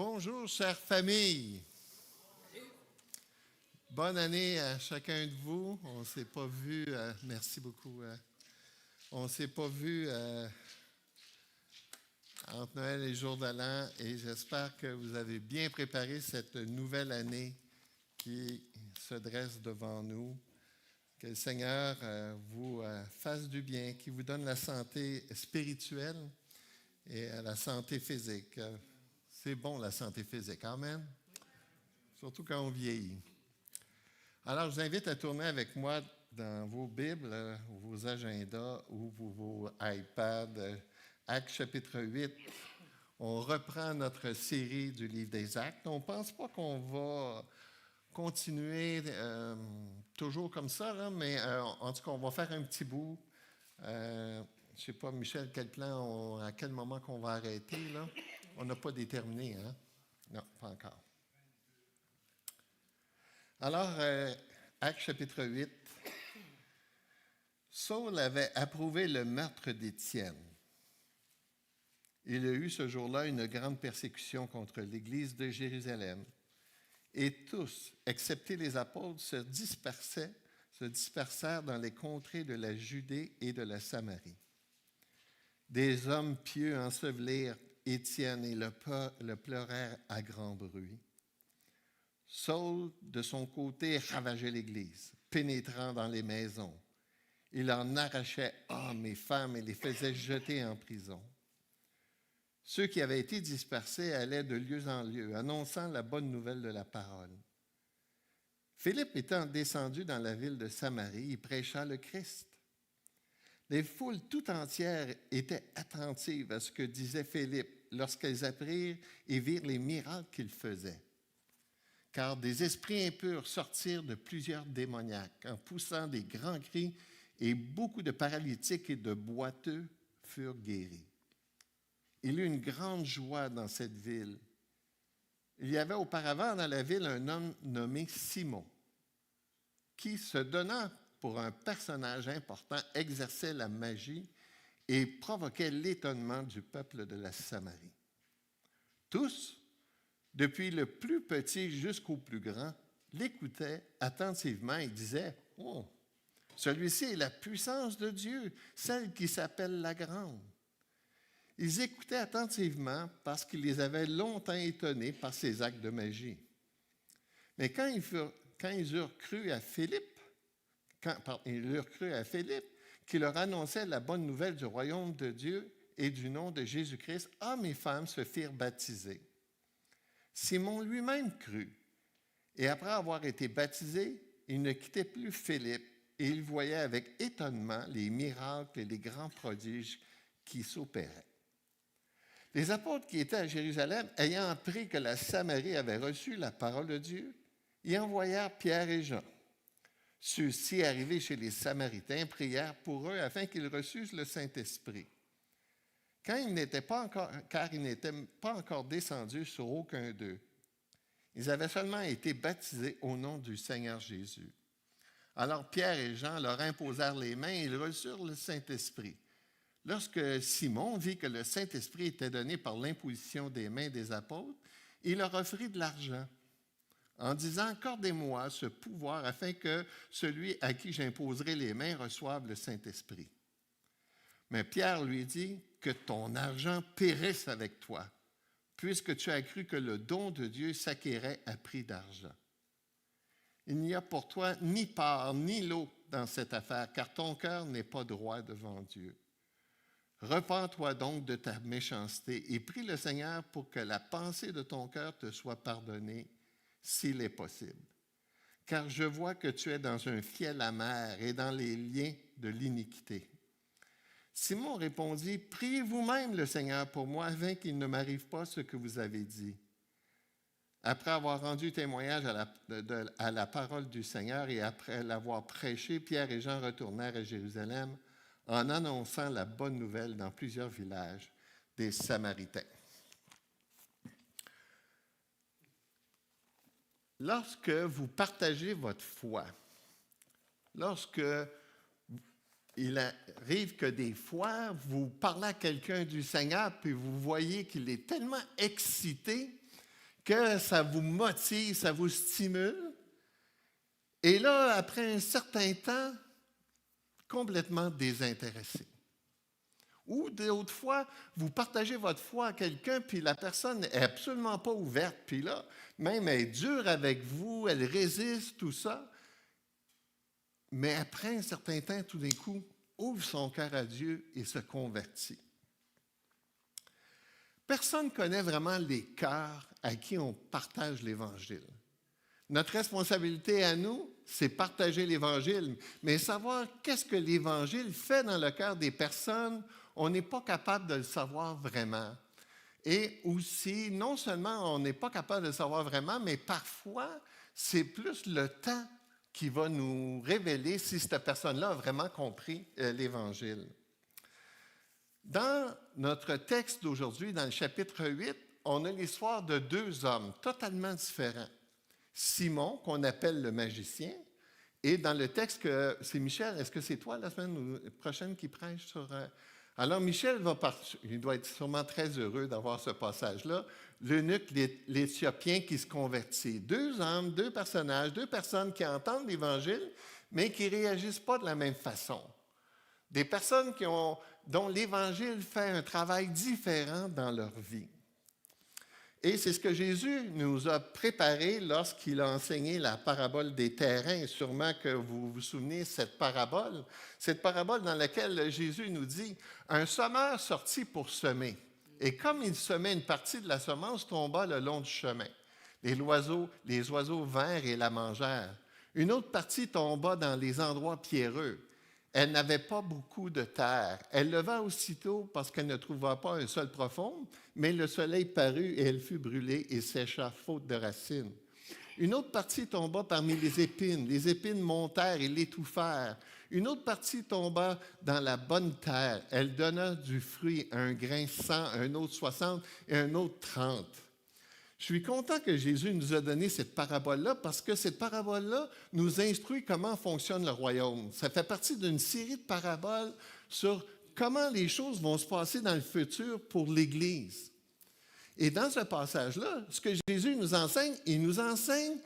Bonjour, chère famille. Bonne année à chacun de vous. On ne s'est pas vu, merci beaucoup. On ne s'est pas vu entre Noël et le jour de l'an et j'espère que vous avez bien préparé cette nouvelle année qui se dresse devant nous. Que le Seigneur vous fasse du bien, qu'il vous donne la santé spirituelle et la santé physique. C'est bon la santé physique, amen. Surtout quand on vieillit. Alors, je vous invite à tourner avec moi dans vos Bibles, vos agendas ou vos iPads. Actes chapitre 8. On reprend notre série du livre des Actes. On ne pense pas qu'on va continuer toujours comme ça, là, mais en tout cas, on va faire un petit bout. Je ne sais pas, Michel, quel plan, à quel moment qu'on va arrêter, là? On n'a pas déterminé, hein? Non, pas encore. Alors, Actes chapitre 8, Saul avait approuvé le meurtre d'Étienne. Il y a eu ce jour-là une grande persécution contre l'Église de Jérusalem. Et tous, excepté les apôtres, se dispersèrent dans les contrées de la Judée et de la Samarie. Des hommes pieux ensevelirent Étienne et le pleurèrent à grand bruit. Saul, de son côté, ravageait l'Église, pénétrant dans les maisons. Il en arrachait hommes et femmes et les faisait jeter en prison. Ceux qui avaient été dispersés allaient de lieu en lieu, annonçant la bonne nouvelle de la parole. Philippe étant descendu dans la ville de Samarie, il prêcha le Christ. Les foules tout entières étaient attentives à ce que disait Philippe lorsqu'elles apprirent et virent les miracles qu'il faisait. Car des esprits impurs sortirent de plusieurs démoniaques en poussant des grands cris et beaucoup de paralytiques et de boiteux furent guéris. Il y eut une grande joie dans cette ville. Il y avait auparavant dans la ville un homme nommé Simon qui, se donnant pour un personnage important, exerçait la magie et provoquait l'étonnement du peuple de la Samarie. Tous, depuis le plus petit jusqu'au plus grand, l'écoutaient attentivement et disaient « Oh, celui-ci est la puissance de Dieu, celle qui s'appelle la Grande. » Ils écoutaient attentivement parce qu'il les avait longtemps étonnés par ses actes de magie. Mais quand ils eurent cru à Philippe, qui leur annonçait la bonne nouvelle du royaume de Dieu et du nom de Jésus-Christ, hommes et femmes se firent baptiser. Simon lui-même crut, et après avoir été baptisé, il ne quittait plus Philippe, et il voyait avec étonnement les miracles et les grands prodiges qui s'opéraient. Les apôtres qui étaient à Jérusalem, ayant appris que la Samarie avait reçu la parole de Dieu, y envoyèrent Pierre et Jean. Ceux-ci, arrivés chez les Samaritains, prièrent pour eux afin qu'ils reçussent le Saint-Esprit. Car ils n'étaient pas encore descendus sur aucun d'eux. Ils avaient seulement été baptisés au nom du Seigneur Jésus. Alors Pierre et Jean leur imposèrent les mains et ils reçurent le Saint-Esprit. Lorsque Simon vit que le Saint-Esprit était donné par l'imposition des mains des apôtres, il leur offrit de l'argent, en disant « Accordez-moi ce pouvoir afin que celui à qui j'imposerai les mains reçoive le Saint-Esprit. » Mais Pierre lui dit « Que ton argent périsse avec toi, puisque tu as cru que le don de Dieu s'acquérait à prix d'argent. Il n'y a pour toi ni part ni lot dans cette affaire, car ton cœur n'est pas droit devant Dieu. Repens-toi donc de ta méchanceté et prie le Seigneur pour que la pensée de ton cœur te soit pardonnée, s'il est possible. Car je vois que tu es dans un fiel amer et dans les liens de l'iniquité. » Simon répondit, « Priez vous-même le Seigneur pour moi, afin qu'il ne m'arrive pas ce que vous avez dit. » Après avoir rendu témoignage à la parole du Seigneur et après l'avoir prêché, Pierre et Jean retournèrent à Jérusalem en annonçant la bonne nouvelle dans plusieurs villages des Samaritains. Lorsque vous partagez votre foi, lorsque il arrive que des fois, vous parlez à quelqu'un du Seigneur, puis vous voyez qu'il est tellement excité, que ça vous motive, ça vous stimule. Et là, après un certain temps, complètement désintéressé. Ou d'autres fois, vous partagez votre foi à quelqu'un, puis la personne n'est absolument pas ouverte, puis là, même elle est dure avec vous, elle résiste, tout ça. Mais après un certain temps, tout d'un coup, ouvre son cœur à Dieu et se convertit. Personne ne connaît vraiment les cœurs à qui on partage l'Évangile. Notre responsabilité à nous, c'est partager l'Évangile, mais savoir qu'est-ce que l'Évangile fait dans le cœur des personnes, on n'est pas capable de le savoir vraiment. Et aussi, non seulement on n'est pas capable de le savoir vraiment, mais parfois, c'est plus le temps qui va nous révéler si cette personne-là a vraiment compris l'Évangile. Dans notre texte d'aujourd'hui, dans le chapitre 8, on a l'histoire de deux hommes totalement différents. Simon, qu'on appelle le magicien, et dans le texte, c'est Michel, est-ce que c'est toi la semaine prochaine qui prêche sur... Alors Michel va partir, il doit être sûrement très heureux d'avoir ce passage-là, l'eunuque, l'Éthiopien qui se convertit. Deux hommes, deux personnages, deux personnes qui entendent l'Évangile, mais qui ne réagissent pas de la même façon. Des personnes dont l'Évangile fait un travail différent dans leur vie. Et c'est ce que Jésus nous a préparé lorsqu'il a enseigné la parabole des terrains. Sûrement que vous vous souvenez de cette parabole dans laquelle Jésus nous dit « Un semeur sortit pour semer, et comme il semait, une partie de la semence tomba le long du chemin. Les oiseaux vinrent et la mangèrent. Une autre partie tomba dans les endroits pierreux. Elle n'avait pas beaucoup de terre. Elle leva aussitôt parce qu'elle ne trouva pas un sol profond, mais le soleil parut et elle fut brûlée et sécha faute de racines. Une autre partie tomba parmi les épines. Les épines montèrent et l'étouffèrent. Une autre partie tomba dans la bonne terre. Elle donna du fruit, un grain 100, un autre 60 et un autre 30. Je suis content que Jésus nous a donné cette parabole-là parce que cette parabole-là nous instruit comment fonctionne le royaume. Ça fait partie d'une série de paraboles sur comment les choses vont se passer dans le futur pour l'Église. Et dans ce passage-là, ce que Jésus nous enseigne, il nous enseigne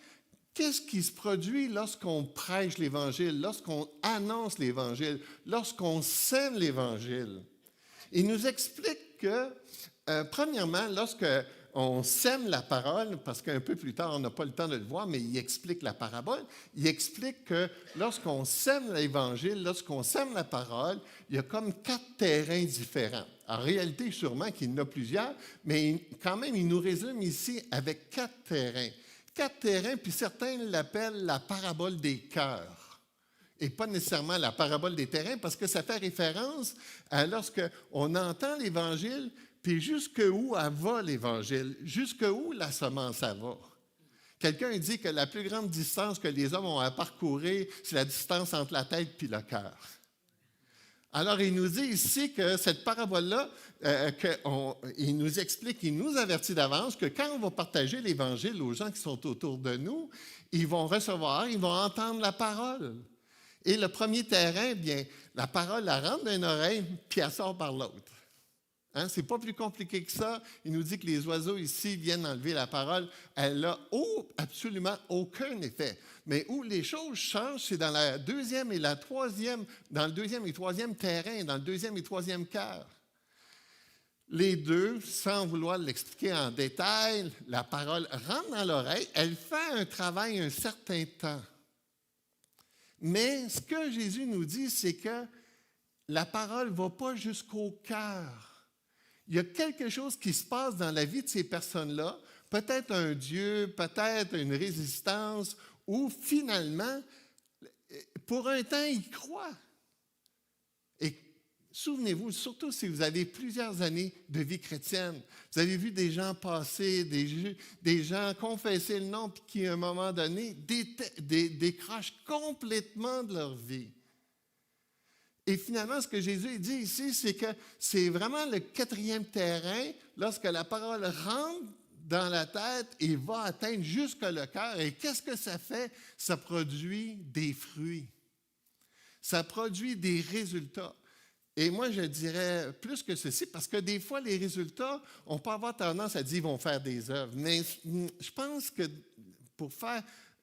qu'est-ce qui se produit lorsqu'on prêche l'Évangile, lorsqu'on annonce l'Évangile, lorsqu'on sème l'Évangile. Il nous explique que, premièrement, lorsqu'on sème la parole, parce qu'un peu plus tard, on n'a pas le temps de le voir, mais il explique la parabole. Il explique que lorsqu'on sème l'Évangile, lorsqu'on sème la parole, il y a comme 4 terrains différents. En réalité, sûrement qu'il y en a plusieurs, mais quand même, il nous résume ici avec 4 terrains. 4 terrains, puis certains l'appellent la parabole des cœurs. Et pas nécessairement la parabole des terrains, parce que ça fait référence à lorsqu'on entend l'Évangile, puis jusqu'où elle va l'Évangile, jusqu'où la semence elle va. Quelqu'un dit que la plus grande distance que les hommes ont à parcourir, c'est la distance entre la tête et le cœur. Alors, il nous dit ici que cette parabole-là, il nous explique, il nous avertit d'avance que quand on va partager l'Évangile aux gens qui sont autour de nous, ils vont recevoir, ils vont entendre la parole. Et le premier terrain, bien, la parole, elle rentre d'une oreille, puis elle sort par l'autre. Hein? C'est pas plus compliqué que ça. Il nous dit que les oiseaux ici viennent enlever la parole. Elle n'a absolument aucun effet. Mais où les choses changent, c'est dans la deuxième et la troisième, dans le deuxième et troisième terrain, dans le deuxième et troisième cœur. Les deux, sans vouloir l'expliquer en détail, la parole rentre dans l'oreille, elle fait un travail un certain temps. Mais ce que Jésus nous dit, c'est que la parole ne va pas jusqu'au cœur. Il y a quelque chose qui se passe dans la vie de ces personnes-là, peut-être un Dieu, peut-être une résistance, où finalement, pour un temps, ils croient. Et souvenez-vous, surtout si vous avez plusieurs années de vie chrétienne, vous avez vu des gens passer, des gens confesser le nom, puis qui, à un moment donné, décrochent complètement de leur vie. Et finalement, ce que Jésus dit ici, c'est que c'est vraiment le 4e terrain, lorsque la parole rentre dans la tête et va atteindre jusque le cœur. Et qu'est-ce que ça fait? Ça produit des fruits. Ça produit des résultats. Et moi, je dirais plus que ceci, parce que des fois, les résultats, on peut avoir tendance à dire qu'ils vont faire des œuvres. Mais je pense que pour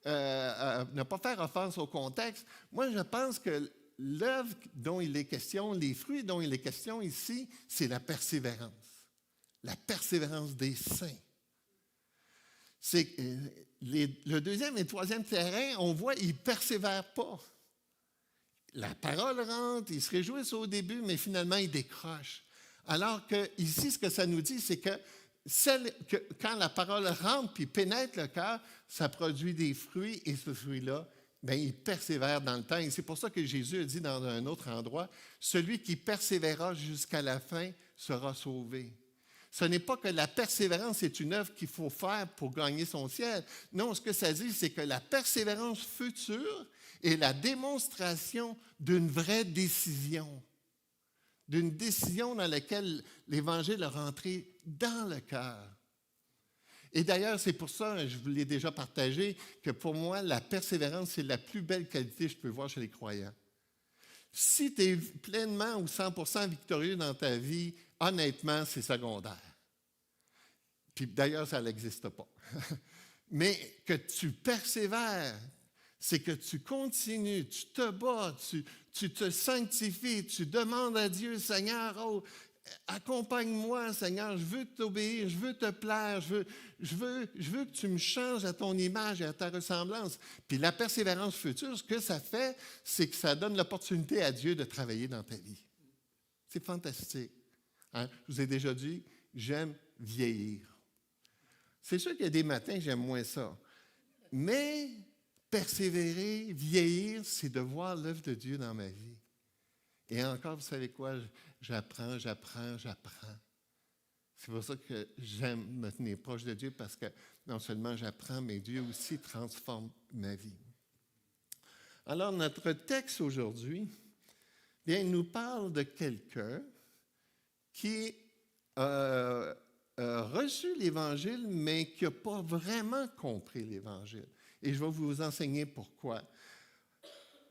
ne pas faire offense au contexte, moi, je pense que l'œuvre dont il est question, les fruits dont il est question ici, c'est la persévérance. La persévérance des saints. Le deuxième et le troisième terrain, on voit, ils ne persévèrent pas. La parole rentre, ils se réjouissent au début, mais finalement, ils décrochent. Alors que ici, ce que ça nous dit, c'est que quand la parole rentre puis pénètre le cœur, ça produit des fruits, et ce fruit-là, bien, il persévère dans le temps. Et c'est pour ça que Jésus a dit dans un autre endroit, « Celui qui persévérera jusqu'à la fin sera sauvé. » Ce n'est pas que la persévérance est une œuvre qu'il faut faire pour gagner son ciel. Non, ce que ça dit, c'est que la persévérance future est la démonstration d'une vraie décision. D'une décision dans laquelle l'Évangile est rentré dans le cœur. Et d'ailleurs, c'est pour ça, je vous l'ai déjà partagé, que pour moi, la persévérance, c'est la plus belle qualité que je peux voir chez les croyants. Si tu es pleinement ou 100% victorieux dans ta vie, honnêtement, c'est secondaire. Puis d'ailleurs, ça n'existe pas. Mais que tu persévères, c'est que tu continues, tu te bats, tu te sanctifies, tu demandes à Dieu, Seigneur, oh, accompagne-moi, Seigneur, je veux t'obéir, je veux te plaire, je veux que tu me changes à ton image et à ta ressemblance. Puis la persévérance future, ce que ça fait, c'est que ça donne l'opportunité à Dieu de travailler dans ta vie. C'est fantastique. Hein? Je vous ai déjà dit, j'aime vieillir. C'est sûr qu'il y a des matins, j'aime moins ça. Mais persévérer, vieillir, c'est de voir l'œuvre de Dieu dans ma vie. Et encore, vous savez quoi? J'apprends. C'est pour ça que j'aime me tenir proche de Dieu, parce que non seulement j'apprends, mais Dieu aussi transforme ma vie. Alors, notre texte aujourd'hui, bien, nous parle de quelqu'un qui a reçu l'Évangile, mais qui n'a pas vraiment compris l'Évangile. Et je vais vous enseigner pourquoi.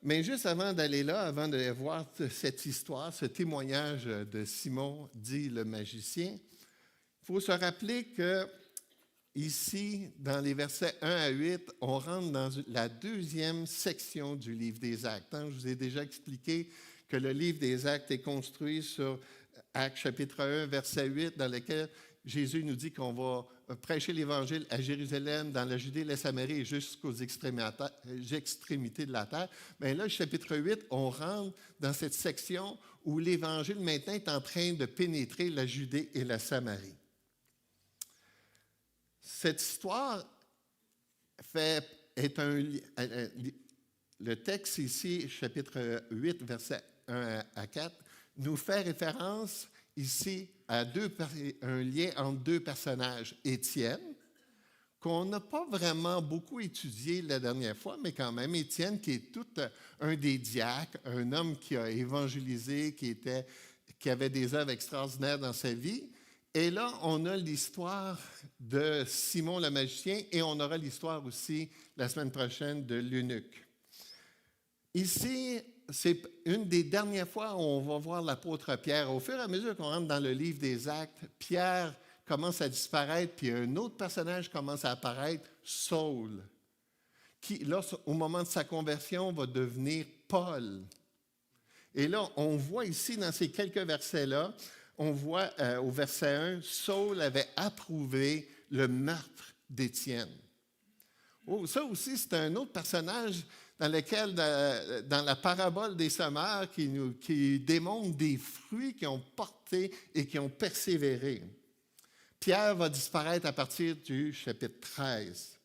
Mais juste avant d'aller là, avant de voir cette histoire, ce témoignage de Simon, dit le magicien, il faut se rappeler que ici, dans les versets 1 à 8, on rentre dans la deuxième section du livre des Actes. Je vous ai déjà expliqué que le livre des Actes est construit sur Actes chapitre 1, verset 8, dans lequel Jésus nous dit qu'on va prêcher l'Évangile à Jérusalem, dans la Judée, la Samarie et jusqu'aux extrémités de la terre. Bien là, chapitre 8, on rentre dans cette section où l'Évangile maintenant est en train de pénétrer la Judée et la Samarie. Cette histoire le texte ici, chapitre 8, versets 1 à 4, nous fait référence ici à un lien entre deux personnages. Étienne, qu'on n'a pas vraiment beaucoup étudié la dernière fois, mais quand même, Étienne, qui est tout un des diacres, un homme qui a évangélisé, qui avait des œuvres extraordinaires dans sa vie. Et là, on a l'histoire de Simon le magicien et on aura l'histoire aussi la semaine prochaine de l'eunuque. Ici, c'est une des dernières fois où on va voir l'apôtre Pierre. Au fur et à mesure qu'on rentre dans le livre des Actes, Pierre commence à disparaître, puis un autre personnage commence à apparaître, Saul, qui, là, au moment de sa conversion, va devenir Paul. Et là, on voit ici, dans ces quelques versets-là, on voit au verset 1, Saul avait approuvé le meurtre d'Étienne. Oh, ça aussi, c'est un autre personnage dans lequel, dans la parabole des semeurs, qui démontre des fruits qui ont porté et qui ont persévéré. Pierre va disparaître à partir du chapitre 13.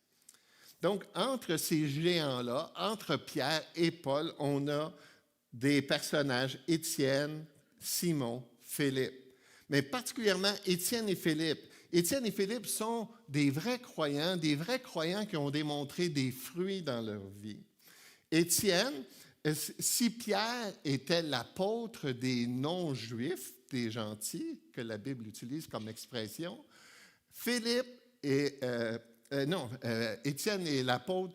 Donc, entre ces géants-là, entre Pierre et Paul, on a des personnages, Étienne, Simon, Philippe. Mais particulièrement Étienne et Philippe. Étienne et Philippe sont des vrais croyants qui ont démontré des fruits dans leur vie. Étienne, si Pierre était l'apôtre des non-juifs, des gentils, que la Bible utilise comme expression, Étienne est l'apôtre,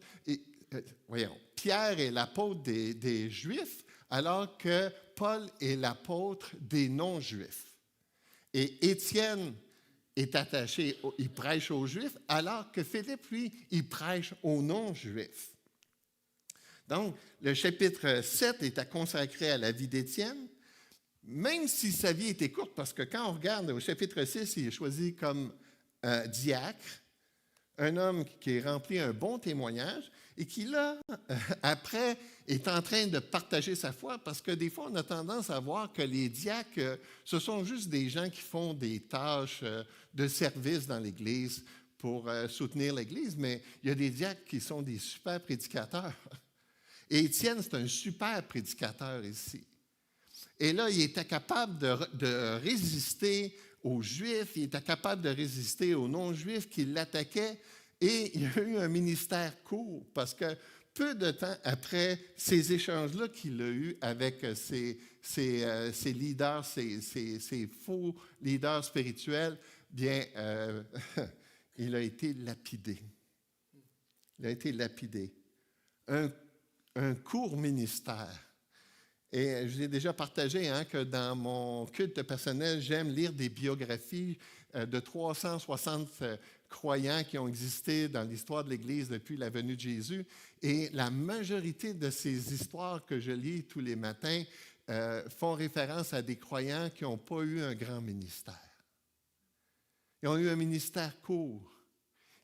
Pierre est l'apôtre des Juifs, alors que Paul est l'apôtre des non-juifs. Et Étienne est attaché, il prêche aux Juifs, alors que Philippe, lui, il prêche aux non-Juifs. Donc, le chapitre 7 est consacré à la vie d'Étienne, même si sa vie était courte, parce que quand on regarde au chapitre 6, il est choisi comme diacre, un homme qui est rempli un bon témoignage et qui, là, après, est en train de partager sa foi, parce que des fois, on a tendance à voir que les diacres, ce sont juste des gens qui font des tâches de service dans l'Église pour soutenir l'Église, mais il y a des diacres qui sont des super prédicateurs. Et Étienne, c'est un super prédicateur ici. Et là, il était capable de résister aux Juifs, il était capable de résister aux non-Juifs qui l'attaquaient, et il y a eu un ministère court, parce que peu de temps après ces échanges-là qu'il a eus avec ces leaders, ces faux leaders spirituels, bien, il a été lapidé. Il a été lapidé. Un court ministère. Et je vous ai déjà partagé que dans mon culte personnel, j'aime lire des biographies de 360 croyants qui ont existé dans l'histoire de l'Église depuis la venue de Jésus. Et la majorité de ces histoires que je lis tous les matins font référence à des croyants qui n'ont pas eu un grand ministère. Ils ont eu un ministère court.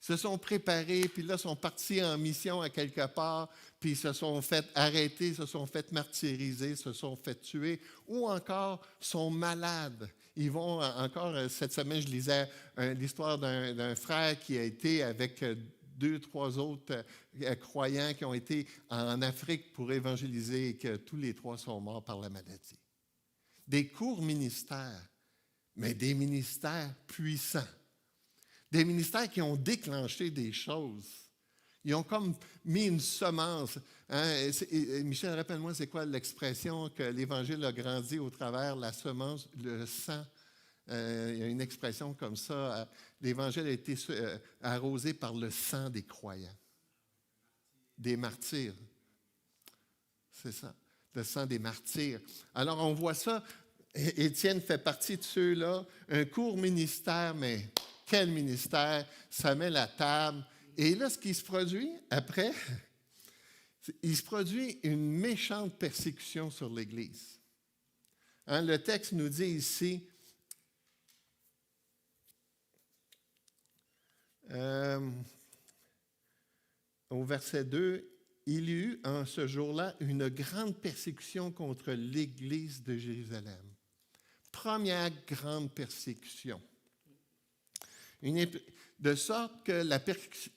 Ils se sont préparés, puis là, sont partis en mission à quelque part, puis ils se sont fait arrêter, se sont fait martyriser, se sont fait tuer, ou encore sont malades. Ils vont, encore cette semaine, je lisais l'histoire d'un frère qui a été avec 2-3 autres croyants qui ont été en Afrique pour évangéliser et que tous les 3 sont morts par la maladie. Des courts ministères, mais des ministères puissants. Des ministères qui ont déclenché des choses. Ils ont comme mis une semence. Michel, rappelle-moi, c'est quoi l'expression que l'Évangile a grandi au travers la semence, le sang? Il y a une expression comme ça. L'Évangile a été arrosé par le sang des croyants, des martyrs. C'est ça, le sang des martyrs. Alors, on voit ça. Étienne fait partie de ceux-là. Un court ministère, mais quel ministère! Ça met la table. Et là, ce qui se produit après, il se produit une méchante persécution sur l'Église. Le texte nous dit ici, au verset 2, il y eut en ce jour-là une grande persécution contre l'Église de Jérusalem. Première grande persécution. De sorte que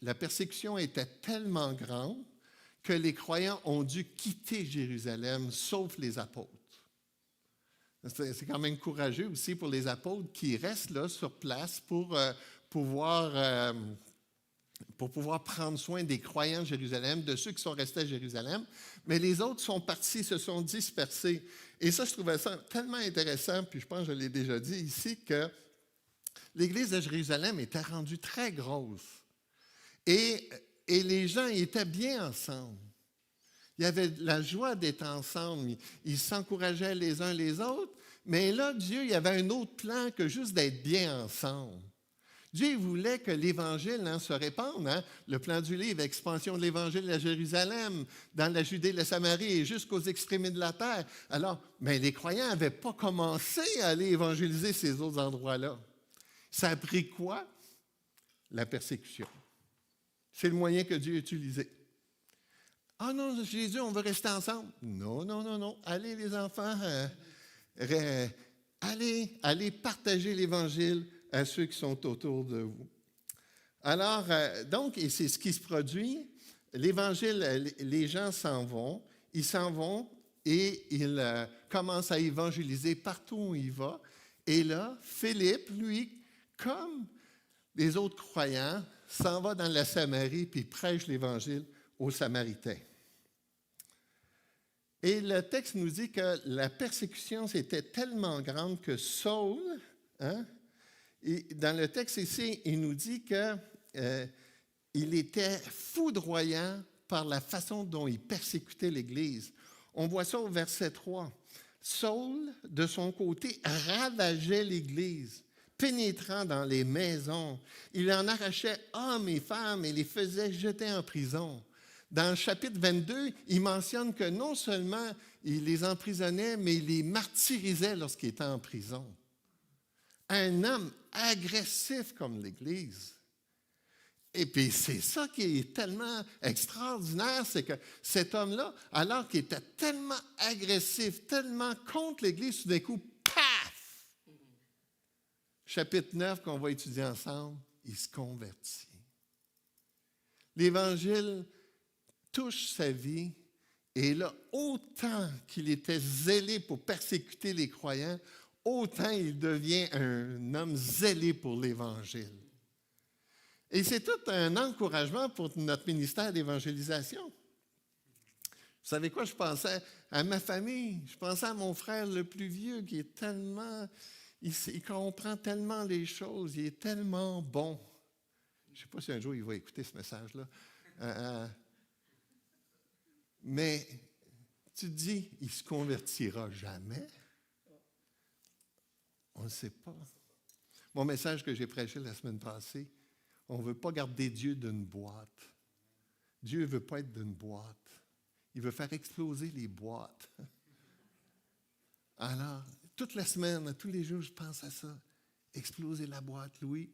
la persécution était tellement grande que les croyants ont dû quitter Jérusalem, sauf les apôtres. C'est quand même courageux aussi pour les apôtres qui restent là sur place pour pouvoir prendre soin des croyants de Jérusalem, de ceux qui sont restés à Jérusalem. Mais les autres sont partis, se sont dispersés. Et ça, je trouvais ça tellement intéressant, puis je pense que je l'ai déjà dit ici, que l'Église de Jérusalem était rendue très grosse. Et les gens étaient bien ensemble. Il y avait la joie d'être ensemble. Ils s'encourageaient les uns les autres. Mais là, Dieu, il y avait un autre plan que juste d'être bien ensemble. Dieu voulait que l'Évangile se répande. Le plan du livre, expansion de l'Évangile à Jérusalem, dans la Judée, la Samarie et jusqu'aux extrémités de la terre. Alors, mais les croyants n'avaient pas commencé à aller évangéliser ces autres endroits-là. Ça a pris quoi? La persécution. C'est le moyen que Dieu a utilisé. Ah non, Jésus, on veut rester ensemble. Non, non, non, non. Allez les enfants, allez partager l'Évangile à ceux qui sont autour de vous. Alors, donc, et c'est ce qui se produit. L'Évangile, les gens s'en vont. Ils s'en vont et ils commencent à évangéliser partout où il va. Et là, Philippe, lui, comme les autres croyants, s'en va dans la Samarie puis prêche l'Évangile aux Samaritains. Et le texte nous dit que la persécution, c'était tellement grande que Saul, et dans le texte ici, il nous dit qu'il était foudroyant par la façon dont il persécutait l'Église. On voit ça au verset 3. Saul, de son côté, ravageait l'Église, pénétrant dans les maisons. Il en arrachait hommes et femmes et les faisait jeter en prison. Dans le chapitre 22, il mentionne que non seulement il les emprisonnait, mais il les martyrisait lorsqu'ils étaient en prison. Un homme agressif comme l'Église. Et puis c'est ça qui est tellement extraordinaire, c'est que cet homme-là, alors qu'il était tellement agressif, tellement contre l'Église, tout d'un coup, paf! Chapitre 9 qu'on va étudier ensemble, il se convertit. L'Évangile touche sa vie, et là, autant qu'il était zélé pour persécuter les croyants, autant il devient un homme zélé pour l'Évangile. Et c'est tout un encouragement pour notre ministère d'évangélisation. Vous savez quoi, je pensais à ma famille, je pensais à mon frère le plus vieux qui est tellement, il comprend tellement les choses, il est tellement bon. Je ne sais pas si un jour il va écouter ce message-là. Mais tu te dis, il ne se convertira jamais. On ne sait pas. Mon message que j'ai prêché la semaine passée, on ne veut pas garder Dieu d'une boîte. Dieu ne veut pas être d'une boîte. Il veut faire exploser les boîtes. Alors, toute la semaine, tous les jours, je pense à ça. Exploser la boîte, Louis.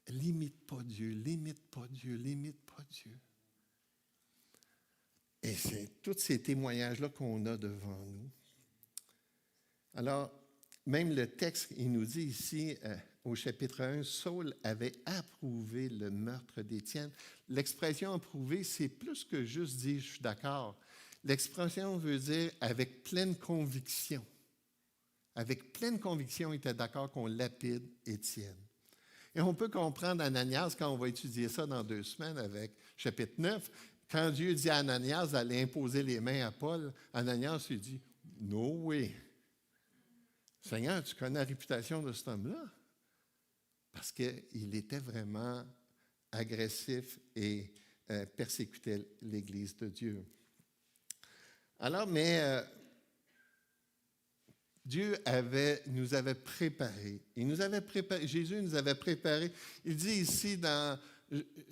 Limite pas Dieu, limite pas Dieu, limite pas Dieu. Et c'est tous ces témoignages-là qu'on a devant nous. Alors, même le texte, il nous dit ici, au chapitre 1, Saul avait approuvé le meurtre d'Étienne. L'expression approuver, c'est plus que juste dire je suis d'accord. L'expression veut dire avec pleine conviction. Avec pleine conviction, il était d'accord qu'on lapide Étienne. Et on peut comprendre Ananias, quand on va étudier ça dans 2 semaines avec chapitre 9, quand Dieu dit à Ananias d'aller imposer les mains à Paul, Ananias lui dit « No way! Seigneur, tu connais la réputation de cet homme-là? » Parce qu'il était vraiment agressif et persécutait l'Église de Dieu. Alors, mais Dieu nous avait préparés. Jésus nous avait préparés. Il dit ici dans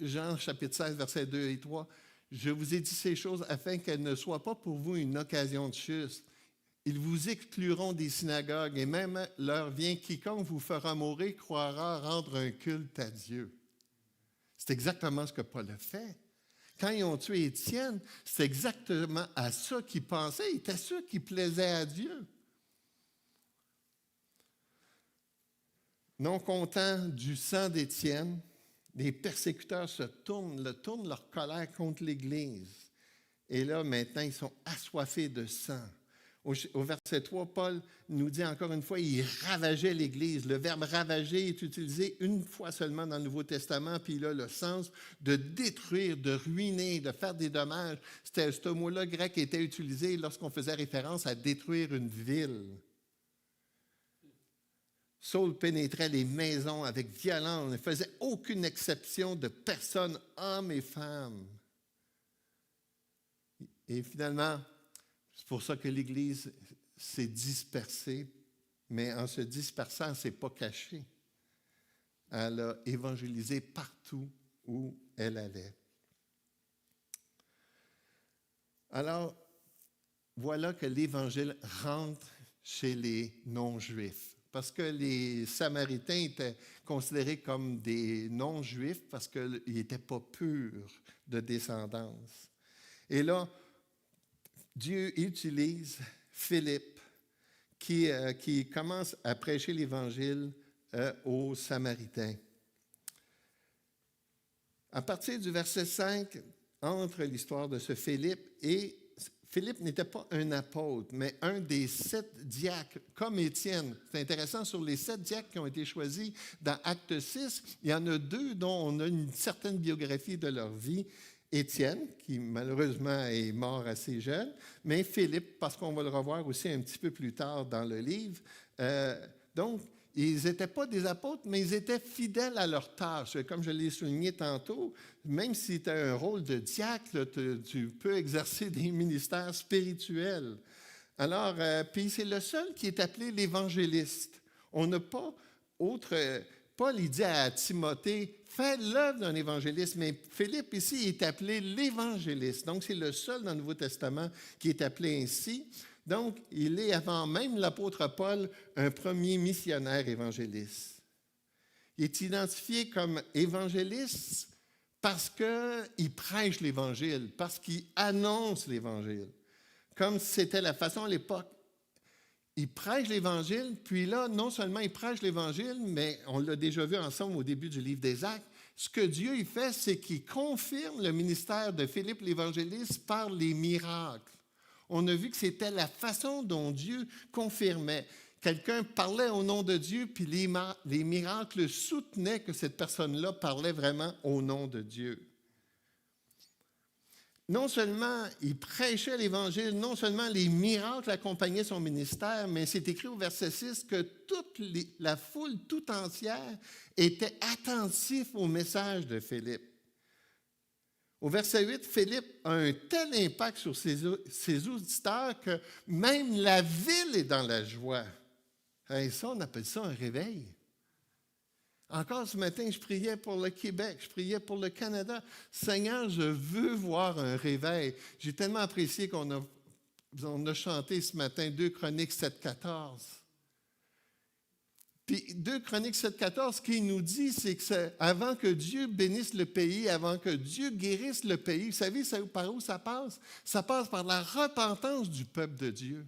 Jean chapitre 16, versets 2 et 3, « Je vous ai dit ces choses afin qu'elles ne soient pas pour vous une occasion de chute. Ils vous excluront des synagogues et même l'heure vient quiconque vous fera mourir croira rendre un culte à Dieu. » C'est exactement ce que Paul a fait. Quand ils ont tué Étienne, c'est exactement à ça qu'ils pensaient. Il était sûr qu'il plaisait à Dieu. Non content du sang d'Étienne, les persécuteurs tournent leur colère contre l'Église. Et là, maintenant, ils sont assoiffés de sang. Au verset 3, Paul nous dit encore une fois, il ravageait l'Église. Le verbe ravager est utilisé une fois seulement dans le Nouveau Testament, puis il a le sens de détruire, de ruiner, de faire des dommages. Ce mot-là grec était utilisé lorsqu'on faisait référence à détruire une ville. Saul pénétrait les maisons avec violence, il ne faisait aucune exception de personnes, hommes et femmes. Et finalement, c'est pour ça que l'Église s'est dispersée, mais en se dispersant, elle ne s'est pas cachée. Elle a évangélisé partout où elle allait. Alors, voilà que l'Évangile rentre chez les non-Juifs. Parce que les Samaritains étaient considérés comme des non-Juifs parce qu'ils n'étaient pas purs de descendance. Et là, Dieu utilise Philippe qui commence à prêcher l'Évangile aux Samaritains. À partir du verset 5, entre l'histoire de ce Philippe et Philippe n'était pas un apôtre, mais un des 7 diacres, comme Étienne. C'est intéressant, sur les 7 diacres qui ont été choisis dans Acte 6, il y en a 2 dont on a une certaine biographie de leur vie. Étienne, qui malheureusement est mort assez jeune, mais Philippe, parce qu'on va le revoir aussi un petit peu plus tard dans le livre. Donc, ils n'étaient pas des apôtres, mais ils étaient fidèles à leur tâche. Comme je l'ai souligné tantôt, même si tu as un rôle de diacre, tu peux exercer des ministères spirituels. Alors, puis c'est le seul qui est appelé l'évangéliste. On n'a pas autre... Paul, il dit à Timothée, fais l'œuvre d'un évangéliste, mais Philippe ici est appelé l'évangéliste. Donc, c'est le seul dans le Nouveau Testament qui est appelé ainsi. Donc, il est avant même l'apôtre Paul un premier missionnaire évangéliste. Il est identifié comme évangéliste parce qu'il prêche l'Évangile, parce qu'il annonce l'Évangile. Comme c'était la façon à l'époque. Il prêche l'Évangile, puis là, non seulement il prêche l'Évangile, mais on l'a déjà vu ensemble au début du livre des Actes, ce que Dieu il fait, c'est qu'il confirme le ministère de Philippe l'évangéliste par les miracles. On a vu que c'était la façon dont Dieu confirmait. Quelqu'un parlait au nom de Dieu, puis les miracles soutenaient que cette personne-là parlait vraiment au nom de Dieu. Non seulement il prêchait l'Évangile, non seulement les miracles accompagnaient son ministère, mais c'est écrit au verset 6 que la foule tout entière était attentive au message de Philippe. Au verset 8, Philippe a un tel impact sur ses auditeurs que même la ville est dans la joie. Et ça, on appelle ça un réveil. Encore ce matin, je priais pour le Québec, je priais pour le Canada. Seigneur, je veux voir un réveil. J'ai tellement apprécié qu'on a chanté ce matin 2 Chroniques 7,14. Puis 2 Chroniques 7,14, ce qu'il nous dit, c'est que avant que Dieu bénisse le pays, avant que Dieu guérisse le pays, vous savez par où ça passe? Ça passe par la repentance du peuple de Dieu.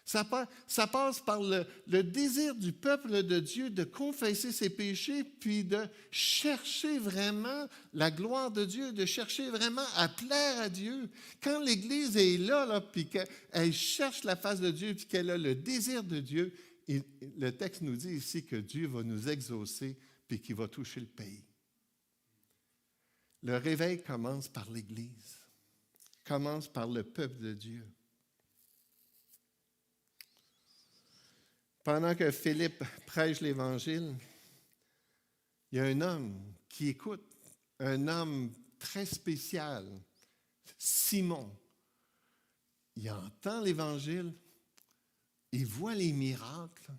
Ça passe par le désir du peuple de Dieu de confesser ses péchés, puis de chercher vraiment la gloire de Dieu, de chercher vraiment à plaire à Dieu. Quand l'Église est là puis qu'elle cherche la face de Dieu, puis qu'elle a le désir de Dieu, le texte nous dit ici que Dieu va nous exaucer, puis qu'il va toucher le pays. Le réveil commence par l'Église, commence par le peuple de Dieu. Pendant que Philippe prêche l'Évangile, il y a un homme qui écoute, un homme très spécial, Simon. Il entend l'Évangile, il voit les miracles,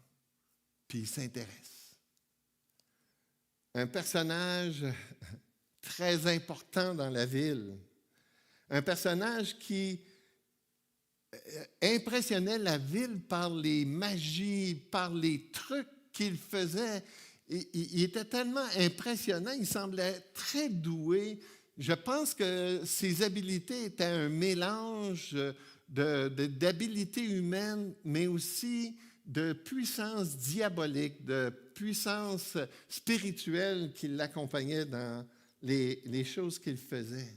puis il s'intéresse. Un personnage très important dans la ville, un personnage qui impressionnait la ville par les magies, par les trucs qu'il faisait. Il était tellement impressionnant, il semblait très doué. Je pense que ses habiletés étaient un mélange d'habiletés humaines, mais aussi de puissance diabolique, de puissance spirituelle qui l'accompagnait dans les choses qu'il faisait.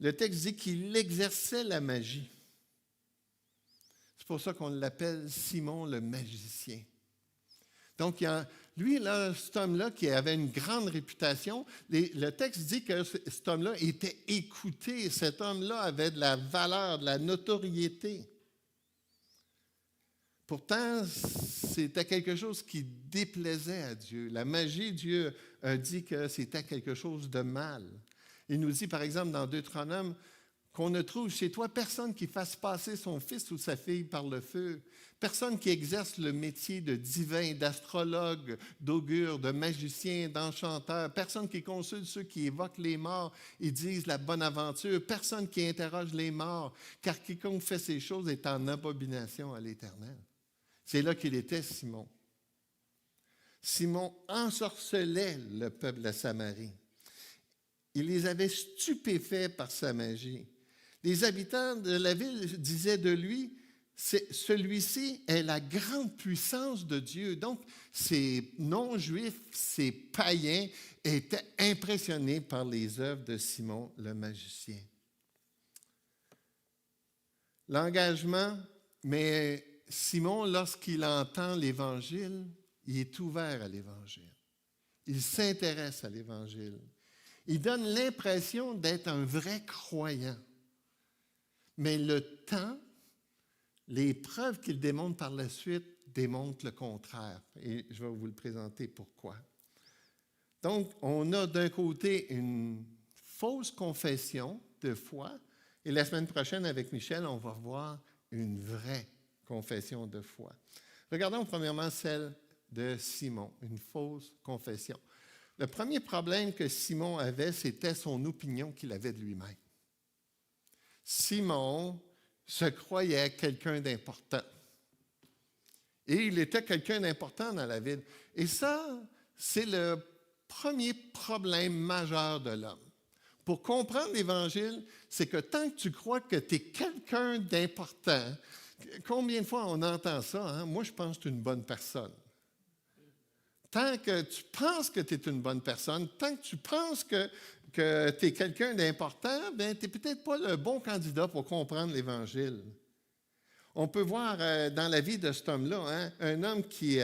Le texte dit qu'il exerçait la magie. C'est pour ça qu'on l'appelle Simon le magicien. Donc, cet homme-là qui avait une grande réputation, le texte dit que cet homme-là était écouté. Cet homme-là avait de la valeur, de la notoriété. Pourtant, c'était quelque chose qui déplaisait à Dieu. La magie, Dieu a dit que c'était quelque chose de mal. Il nous dit, par exemple, dans Deutéronome, qu'on ne trouve chez toi personne qui fasse passer son fils ou sa fille par le feu, personne qui exerce le métier de divin, d'astrologue, d'augure, de magicien, d'enchanteur, personne qui consulte ceux qui évoquent les morts et disent la bonne aventure, personne qui interroge les morts, car quiconque fait ces choses est en abomination à l'Éternel. C'est là qu'il était, Simon. Simon ensorcelait le peuple de Samarie. Il les avait stupéfaits par sa magie. Les habitants de la ville disaient de lui, celui-ci est la grande puissance de Dieu. Donc, ces non-juifs, ces païens étaient impressionnés par les œuvres de Simon le magicien. L'engagement, mais Simon, lorsqu'il entend l'Évangile, il est ouvert à l'Évangile. Il s'intéresse à l'Évangile. Il donne l'impression d'être un vrai croyant. Mais le temps, les preuves qu'il démontre par la suite démontre le contraire. Et je vais vous le présenter pourquoi. Donc, on a d'un côté une fausse confession de foi, et la semaine prochaine, avec Michel, on va voir une vraie confession de foi. Regardons premièrement celle de Simon, une fausse confession. Le premier problème que Simon avait, c'était son opinion qu'il avait de lui-même. Simon se croyait quelqu'un d'important. Et il était quelqu'un d'important dans la ville. Et ça, c'est le premier problème majeur de l'homme. Pour comprendre l'Évangile, c'est que tant que tu crois que tu es quelqu'un d'important, combien de fois on entend ça? Hein? Moi, je pense que tu es une bonne personne. Tant que tu penses que tu es une bonne personne, tant que tu penses que tu es quelqu'un d'important, bien, tu n'es peut-être pas le bon candidat pour comprendre l'Évangile. On peut voir dans la vie de cet homme-là, hein, un homme qui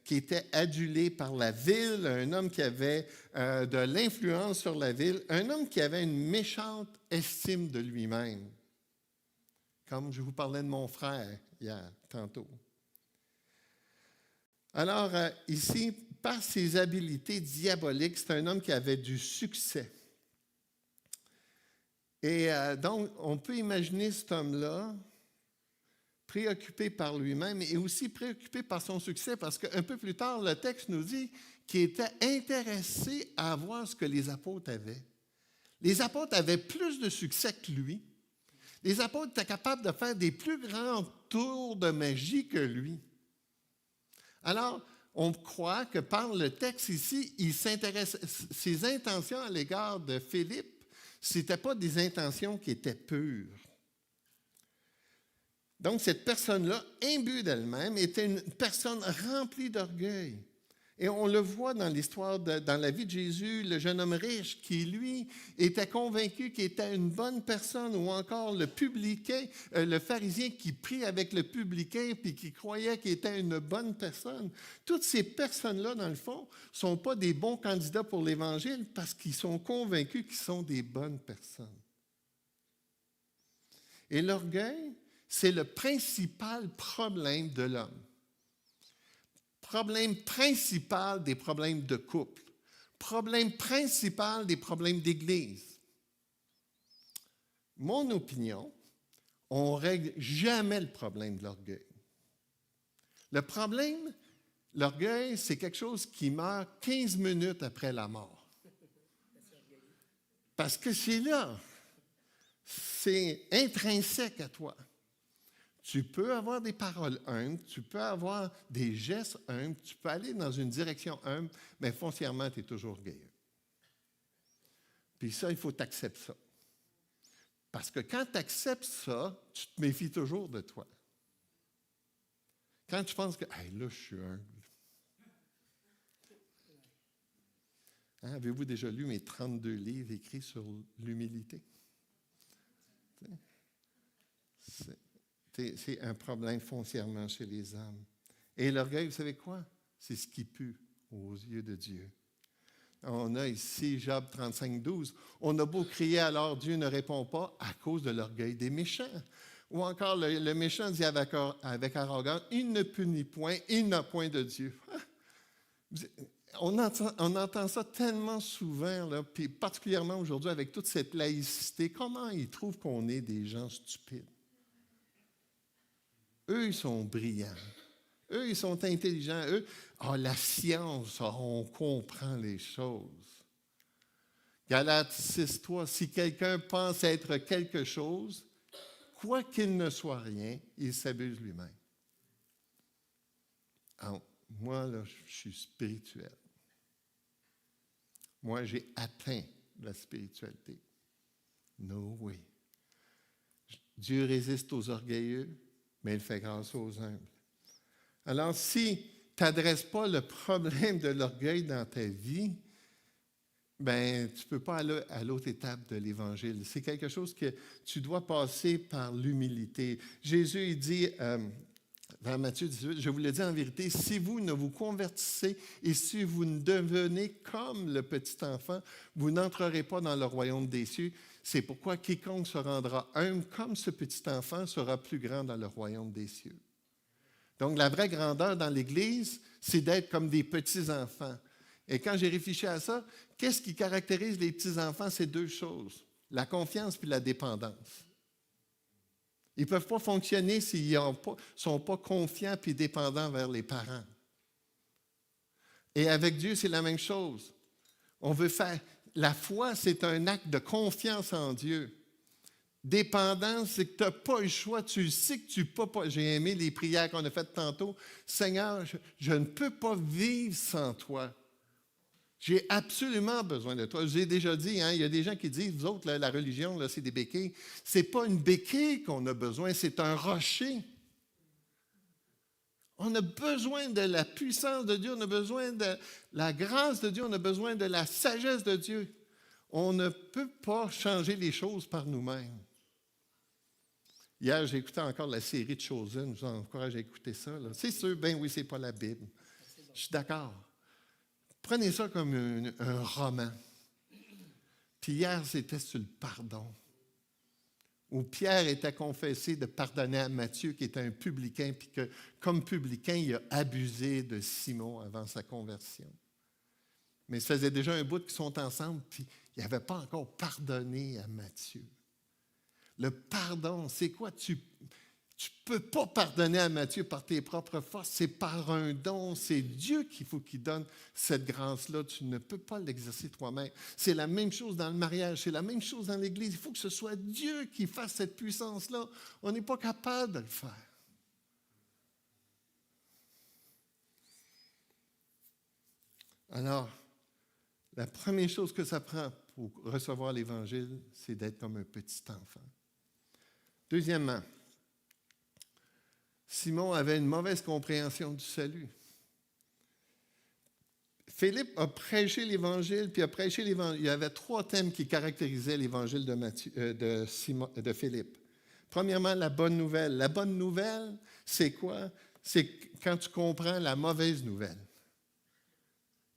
était adulé par la ville, un homme qui avait de l'influence sur la ville, un homme qui avait une méchante estime de lui-même. Comme je vous parlais de mon frère hier, tantôt. Alors, ici, par ses habiletés diaboliques, c'est un homme qui avait du succès. Et donc, on peut imaginer cet homme-là préoccupé par lui-même et aussi préoccupé par son succès, parce qu'un peu plus tard, le texte nous dit qu'il était intéressé à voir ce que les apôtres avaient. Les apôtres avaient plus de succès que lui. Les apôtres étaient capables de faire des plus grands tours de magie que lui. Alors, on croit que par le texte ici, il s'intéresse, ses intentions à l'égard de Philippe, ce n'étaient pas des intentions qui étaient pures. Donc, cette personne-là, imbue d'elle-même, était une personne remplie d'orgueil. Et on le voit dans l'histoire, dans la vie de Jésus, le jeune homme riche qui, lui, était convaincu qu'il était une bonne personne, ou encore le publicain, le pharisien qui prie avec le publicain puis qui croyait qu'il était une bonne personne. Toutes ces personnes-là, dans le fond, ne sont pas des bons candidats pour l'Évangile parce qu'ils sont convaincus qu'ils sont des bonnes personnes. Et l'orgueil, c'est le principal problème de l'homme. Problème principal des problèmes de couple. Problème principal des problèmes d'Église. Mon opinion, on ne règle jamais le problème de l'orgueil. Le problème, l'orgueil, c'est quelque chose qui meurt 15 minutes après la mort. Parce que c'est là. C'est intrinsèque à toi. Tu peux avoir des paroles humbles, tu peux avoir des gestes humbles, tu peux aller dans une direction humble, mais foncièrement, tu es toujours orgueilleux. Puis ça, il faut t'accepter ça. Parce que quand tu acceptes ça, tu te méfies toujours de toi. Quand tu penses que, hey, là, je suis humble. Hein, avez-vous déjà lu mes 32 livres écrits sur l'humilité? C'est un problème foncièrement chez les hommes. Et l'orgueil, vous savez quoi? C'est ce qui pue aux yeux de Dieu. On a ici Job 35, 12. On a beau crier alors, Dieu ne répond pas à cause de l'orgueil des méchants. Ou encore, le méchant dit avec arrogance, il ne punit point, il n'a point de Dieu. On entend ça tellement souvent, là, puis particulièrement aujourd'hui avec toute cette laïcité. Comment ils trouvent qu'on est des gens stupides? Eux, ils sont brillants. Eux, ils sont intelligents. Eux, la science, on comprend les choses. Galates 6.3, si quelqu'un pense être quelque chose, quoi qu'il ne soit rien, il s'abuse lui-même. Alors, moi, là, je suis spirituel. Moi, j'ai atteint la spiritualité. No way. Dieu résiste aux orgueilleux, mais il fait grâce aux humbles. Alors, si tu n'adresses pas le problème de l'orgueil dans ta vie, ben, tu ne peux pas aller à l'autre étape de l'Évangile. C'est quelque chose que tu dois passer par l'humilité. Jésus, il dit, dans Matthieu 18, je vous le dis en vérité, si vous ne vous convertissez et si vous ne devenez comme le petit enfant, vous n'entrerez pas dans le royaume des cieux. C'est pourquoi quiconque se rendra humble comme ce petit enfant sera plus grand dans le royaume des cieux. Donc, la vraie grandeur dans l'Église, c'est d'être comme des petits-enfants. Et quand j'ai réfléchi à ça, qu'est-ce qui caractérise les petits-enfants? C'est deux choses, la confiance puis la dépendance. Ils ne peuvent pas fonctionner s'ils ne sont pas confiants puis dépendants vers les parents. Et avec Dieu, c'est la même chose. On veut faire... La foi, c'est un acte de confiance en Dieu. Dépendance, c'est que tu n'as pas le choix. Tu sais que tu ne peux pas. J'ai aimé les prières qu'on a faites tantôt. Seigneur, je ne peux pas vivre sans toi. J'ai absolument besoin de toi. Je vous ai déjà dit, il y a des gens qui disent, vous autres, la religion, là, c'est des béquilles. Ce n'est pas une béquille qu'on a besoin, c'est un rocher. On a besoin de la puissance de Dieu, on a besoin de la grâce de Dieu, on a besoin de la sagesse de Dieu. On ne peut pas changer les choses par nous-mêmes. Hier, j'ai écouté encore la série de Chosen. Je vous encourage à écouter ça. Là. C'est sûr, ben oui, c'est pas la Bible. Je suis d'accord. Prenez ça comme un roman. Puis hier, c'était sur le pardon. Où Pierre était confessé de pardonner à Matthieu, qui était un publicain, puis que, comme publicain, il a abusé de Simon avant sa conversion. Mais ça faisait déjà un bout qu'ils sont ensemble, puis il n'avait pas encore pardonné à Matthieu. Le pardon, c'est quoi? Tu ne peux pas pardonner à Matthieu par tes propres forces, c'est par un don, c'est Dieu qu'il faut qu'il donne cette grâce-là. Tu ne peux pas l'exercer toi-même. C'est la même chose dans le mariage, c'est la même chose dans l'Église. Il faut que ce soit Dieu qui fasse cette puissance-là. On n'est pas capable de le faire. Alors, la première chose que ça prend pour recevoir l'Évangile, c'est d'être comme un petit enfant. Deuxièmement, Simon avait une mauvaise compréhension du salut. Philippe a prêché l'Évangile, puis a prêché l'Évangile. Il y avait 3 thèmes qui caractérisaient l'Évangile de Philippe. Premièrement, la bonne nouvelle. La bonne nouvelle, c'est quoi? C'est quand tu comprends la mauvaise nouvelle.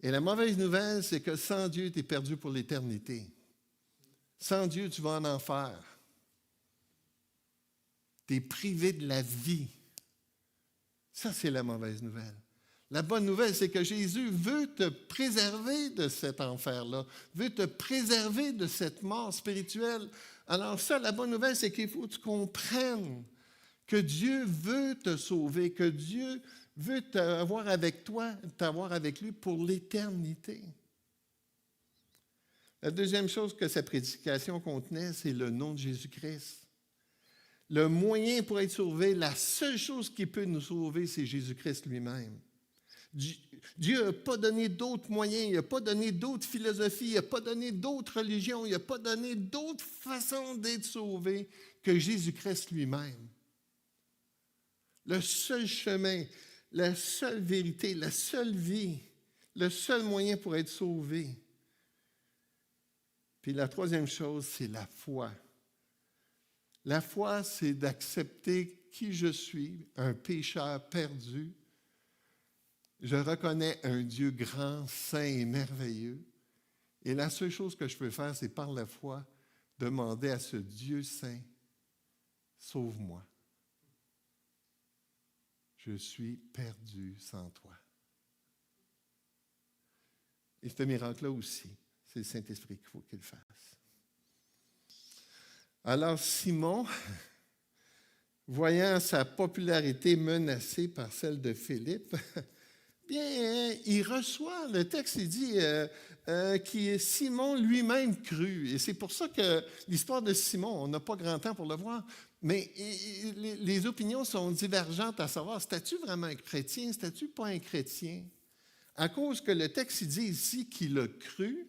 Et la mauvaise nouvelle, c'est que sans Dieu, tu es perdu pour l'éternité. Sans Dieu, tu vas en enfer. Tu es privé de la vie. Ça, c'est la mauvaise nouvelle. La bonne nouvelle, c'est que Jésus veut te préserver de cet enfer-là, veut te préserver de cette mort spirituelle. Alors ça, la bonne nouvelle, c'est qu'il faut que tu comprennes que Dieu veut te sauver, que Dieu veut t'avoir avec toi, t'avoir avec lui pour l'éternité. La deuxième chose que sa prédication contenait, c'est le nom de Jésus-Christ. Le moyen pour être sauvé, la seule chose qui peut nous sauver, c'est Jésus-Christ lui-même. Dieu n'a pas donné d'autres moyens, il n'a pas donné d'autres philosophies, il n'a pas donné d'autres religions, il n'a pas donné d'autres façons d'être sauvé que Jésus-Christ lui-même. Le seul chemin, la seule vérité, la seule vie, le seul moyen pour être sauvé. Puis la troisième chose, c'est la foi. La foi, c'est d'accepter qui je suis, un pécheur perdu. Je reconnais un Dieu grand, saint et merveilleux. Et la seule chose que je peux faire, c'est par la foi demander à ce Dieu saint, sauve-moi. Je suis perdu sans toi. Et ce miracle-là aussi, c'est le Saint-Esprit qu'il faut qu'il fasse. Alors Simon, voyant sa popularité menacée par celle de Philippe, bien, il reçoit, le texte il dit que Simon lui-même crut. Et c'est pour ça que l'histoire de Simon, on n'a pas grand temps pour le voir, mais les opinions sont divergentes à savoir, c'était-tu vraiment un chrétien, c'était-tu pas un chrétien? À cause que le texte il dit ici qu'il a cru,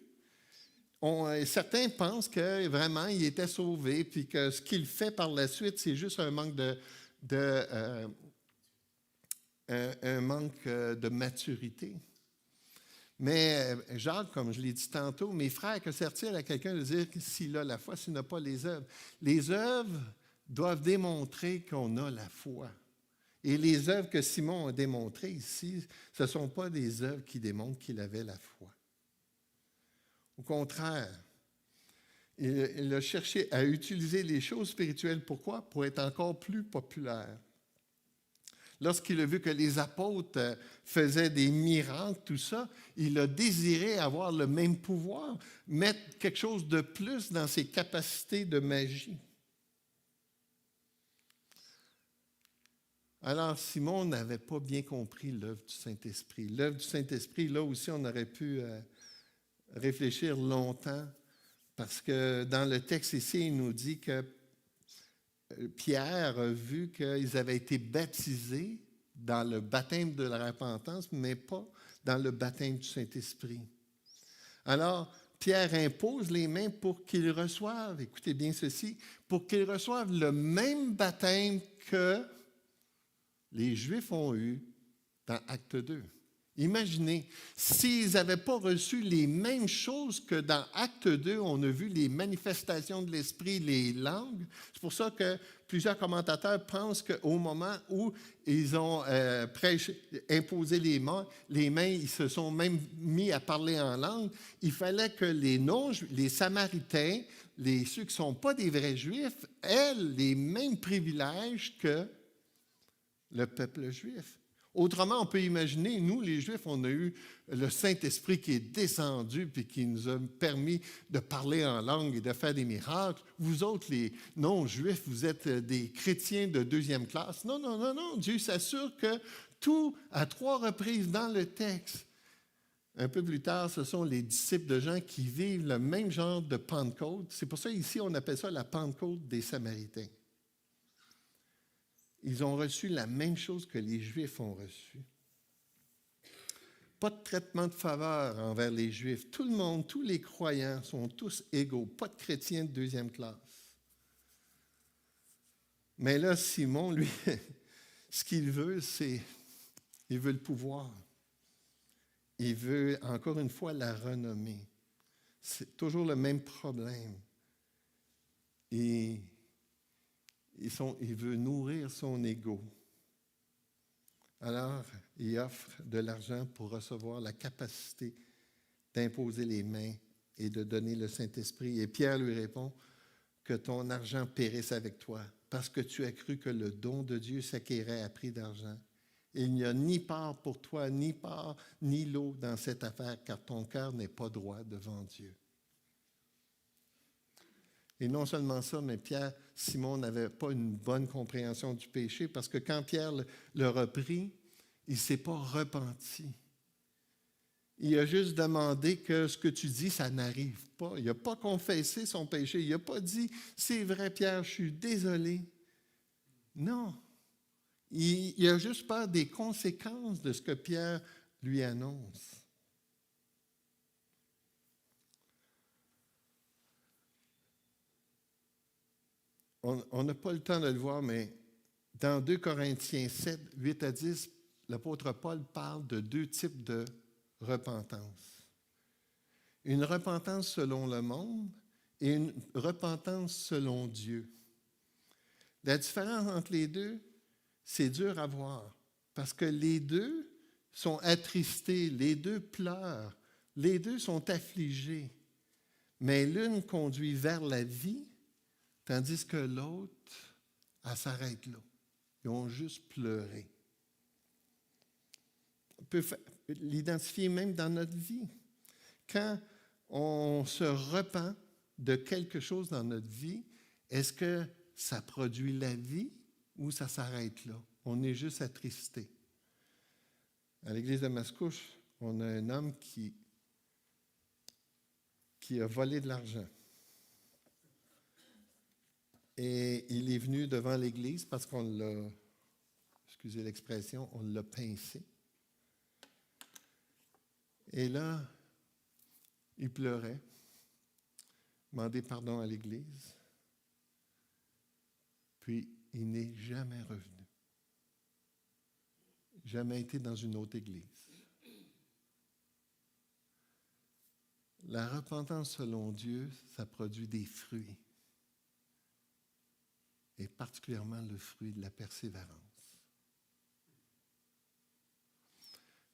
certains pensent que vraiment il était sauvé, puis que ce qu'il fait par la suite, c'est juste un manque de maturité. Mais Jacques, comme je l'ai dit tantôt, mes frères, que sert-il à quelqu'un de dire s'il a la foi, s'il n'a pas les œuvres? Les œuvres doivent démontrer qu'on a la foi. Et les œuvres que Simon a démontrées ici, ce ne sont pas des œuvres qui démontrent qu'il avait la foi. Au contraire, il a cherché à utiliser les choses spirituelles. Pourquoi? Pour être encore plus populaire. Lorsqu'il a vu que les apôtres faisaient des miracles, tout ça, il a désiré avoir le même pouvoir, mettre quelque chose de plus dans ses capacités de magie. Alors, Simon n'avait pas bien compris l'œuvre du Saint-Esprit. L'œuvre du Saint-Esprit, là aussi, on aurait pu réfléchir longtemps, parce que dans le texte ici, il nous dit que Pierre a vu qu'ils avaient été baptisés dans le baptême de la repentance, mais pas dans le baptême du Saint-Esprit. Alors, Pierre impose les mains pour qu'ils reçoivent, écoutez bien ceci, pour qu'ils reçoivent le même baptême que les Juifs ont eu dans Acte 2. Imaginez, s'ils n'avaient pas reçu les mêmes choses que dans Acte 2, on a vu les manifestations de l'Esprit, les langues. C'est pour ça que plusieurs commentateurs pensent qu'au moment où ils ont imposé les mains, ils se sont même mis à parler en langue. Il fallait que les Samaritains, ceux qui ne sont pas des vrais Juifs, aient les mêmes privilèges que le peuple juif. Autrement, on peut imaginer, nous, les Juifs, on a eu le Saint-Esprit qui est descendu puis qui nous a permis de parler en langue et de faire des miracles. Vous autres, les non-Juifs, vous êtes des chrétiens de deuxième classe. Non, non, non, non. Dieu s'assure que tout, à 3 reprises dans le texte, un peu plus tard, ce sont les disciples de Jean qui vivent le même genre de Pentecôte. C'est pour ça, ici, on appelle ça la Pentecôte des Samaritains. Ils ont reçu la même chose que les Juifs ont reçu. Pas de traitement de faveur envers les Juifs. Tout le monde, tous les croyants sont tous égaux. Pas de chrétiens de deuxième classe. Mais là, Simon, lui, ce qu'il veut, il veut le pouvoir. Il veut, encore une fois, la renommée. C'est toujours le même problème. Et il veut nourrir son ego. Alors, il offre de l'argent pour recevoir la capacité d'imposer les mains et de donner le Saint-Esprit. Et Pierre lui répond que ton argent périsse avec toi, parce que tu as cru que le don de Dieu s'acquérait à prix d'argent. Il n'y a ni part pour toi, ni part, ni lot dans cette affaire, car ton cœur n'est pas droit devant Dieu. Et non seulement ça, mais Simon n'avait pas une bonne compréhension du péché, parce que quand Pierre le reprit, il ne s'est pas repenti. Il a juste demandé que ce que tu dis, ça n'arrive pas. Il n'a pas confessé son péché. Il n'a pas dit, c'est vrai Pierre, je suis désolé. Non. Il a juste peur des conséquences de ce que Pierre lui annonce. On n'a pas le temps de le voir, mais dans 2 Corinthiens 7, 8 à 10, l'apôtre Paul parle de 2 types de repentance. Une repentance selon le monde et une repentance selon Dieu. La différence entre les deux, c'est dur à voir, parce que les deux sont attristés, les deux pleurent, les deux sont affligés, mais l'une conduit vers la vie, tandis que l'autre, elle s'arrête là. Ils ont juste pleuré. On peut l'identifier même dans notre vie. Quand on se repent de quelque chose dans notre vie, est-ce que ça produit la vie ou ça s'arrête là? On est juste attristé. À l'église de Mascouche, on a un homme qui a volé de l'argent. Et il est venu devant l'église parce qu'on l'a, excusez l'expression, on l'a pincé. Et là, il pleurait, demandait pardon à l'église, puis il n'est jamais revenu. Jamais été dans une autre église. La repentance selon Dieu, ça produit des fruits. Et particulièrement le fruit de la persévérance.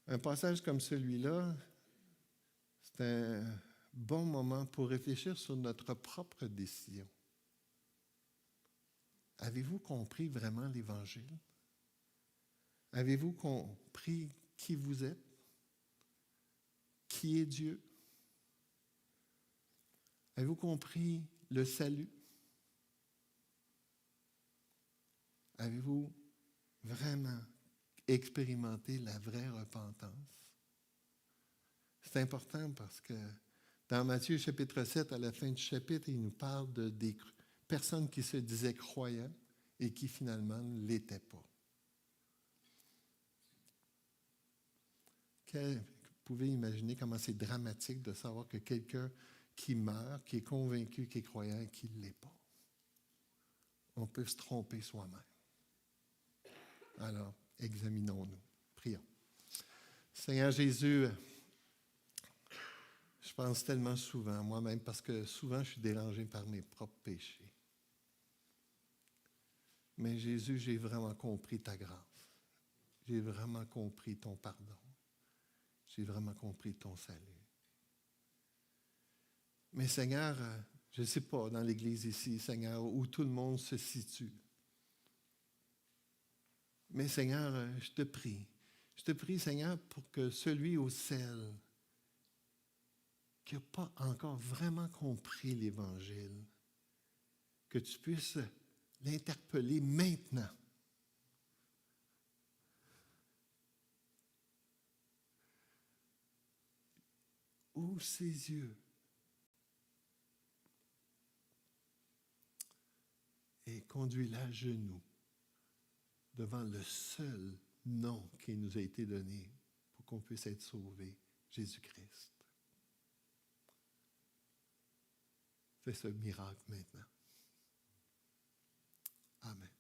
Un passage comme celui-là, c'est un bon moment pour réfléchir sur notre propre décision. Avez-vous compris vraiment l'Évangile? Avez-vous compris qui vous êtes? Qui est Dieu? Avez-vous compris le salut? Avez-vous vraiment expérimenté la vraie repentance? C'est important parce que dans Matthieu chapitre 7, à la fin du chapitre, il nous parle des personnes qui se disaient croyants et qui finalement ne l'étaient pas. Vous pouvez imaginer comment c'est dramatique de savoir que quelqu'un qui meurt, qui est convaincu qu'il est croyant et qui ne l'est pas. On peut se tromper soi-même. Alors, examinons-nous. Prions. Seigneur Jésus, je pense tellement souvent, moi-même, parce que souvent je suis dérangé par mes propres péchés. Mais Jésus, j'ai vraiment compris ta grâce. J'ai vraiment compris ton pardon. J'ai vraiment compris ton salut. Mais Seigneur, je ne sais pas dans l'Église ici, Seigneur, où tout le monde se situe. Mais Seigneur, je te prie, Seigneur, pour que celui au ciel qui n'a pas encore vraiment compris l'Évangile, que tu puisses l'interpeller maintenant. Ouvre ses yeux et conduis-la à genoux devant le seul nom qui nous a été donné pour qu'on puisse être sauvé, Jésus-Christ. Fais ce miracle maintenant. Amen.